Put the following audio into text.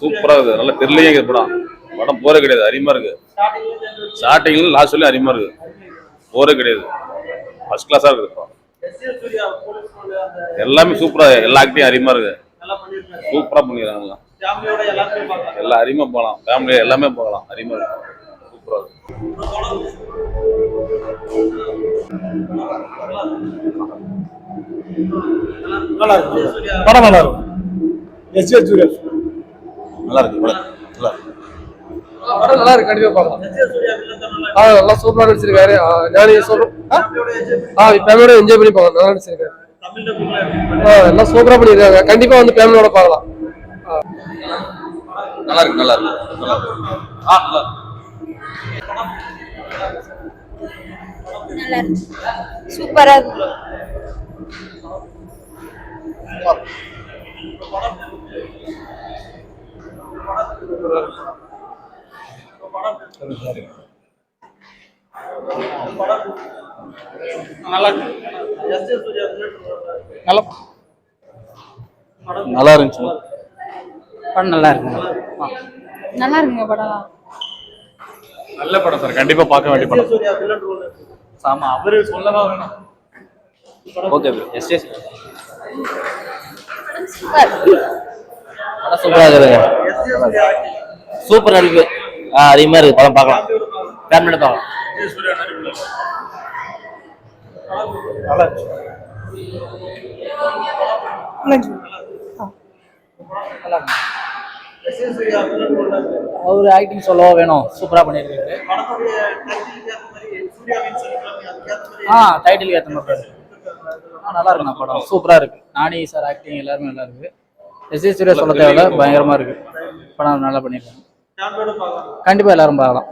சூப்பரா இருக்குது, நல்ல தெரியலையே இருக்குது படம். படம் போரே கிடையாது, அருமையா இருக்கு. ஸ்டார்டிங்ல லாஸ்ட் வரையும் அருமையா இருக்கு, போரே கிடையாது. ஃபர்ஸ்ட் கிளாஸா இருக்குது படம். எல்லாமே சூப்பரா, எல்லா ஆக்டிங் அருமையா இருக்கு, சூப்பரா பண்ணிருக்காங்க. எல்லாம் அருமையா போகலாம், ஃபேமிலியா எல்லாமே போகலாம், அருமையா இருக்கு, சூப்பரா இருக்கு. நல்லா இருக்கு படம், நல்லா இருக்கும். எஸ் ஏ சூர்யா நல்லா இருக்கு படம், நல்லா இருக்கு படம், நல்லா இருக்கு. கண்டிப்பா பார்க்கலாம். நல்லா சூப்பரா நடிச்சிருக்காரு. ஞானி சொல்றோம், ஃபேமிலியோட என்ஜாய் பண்ணி பார்க்கலாம். நல்லா நடிச்சிருக்காரு, எல்லாம் சூப்பரா பண்ணிருக்காங்க. கண்டிப்பா வந்து ஃபேமிலியோட பார்க்கலாம். நல்லா இருக்கு, நல்லா இருக்கு, நல்லா இருக்கு. நல்லா இருக்கு, நல்லா இருக்கு, சூப்பரா இருக்கு. நல்லா இருந்துச்சு படம், நல்லா இருக்கு. நல்லா இருக்குங்க படம். நல்ல படம் சார், கண்டிப்பா பார்க்க வேண்டிய படம். ஆமா, அவரு சொல்லவா வேணும். Okay bro. எஸ் எஸ் படம் சூப்பரா இருக்குங்க, சூப்பரா இருக்கு, அதிகமா இருக்கு. படம் பார்க்கலாம், ஃபேமிலியோட பார்க்கலாம். நல்லா இருக்கு. அவரு ஆக்டிங் சொல்லவா வேணும், சூப்பரா பண்ணிருக்காரு. டைட்டில் ஏத்த மாதிரி நல்லா இருக்குண்ணா படம், சூப்பரா இருக்கு. நானி சார் ஆக்டிங் எல்லாருமே நல்லா இருக்கு. எஸ் ஏ சூர்யா சொல்ல தேவையில்ல, பயங்கரமா இருக்கு படம், நல்லா பண்ணிருக்காங்க. கண்டிப்பா எல்லாரும் பார்க்கலாம்.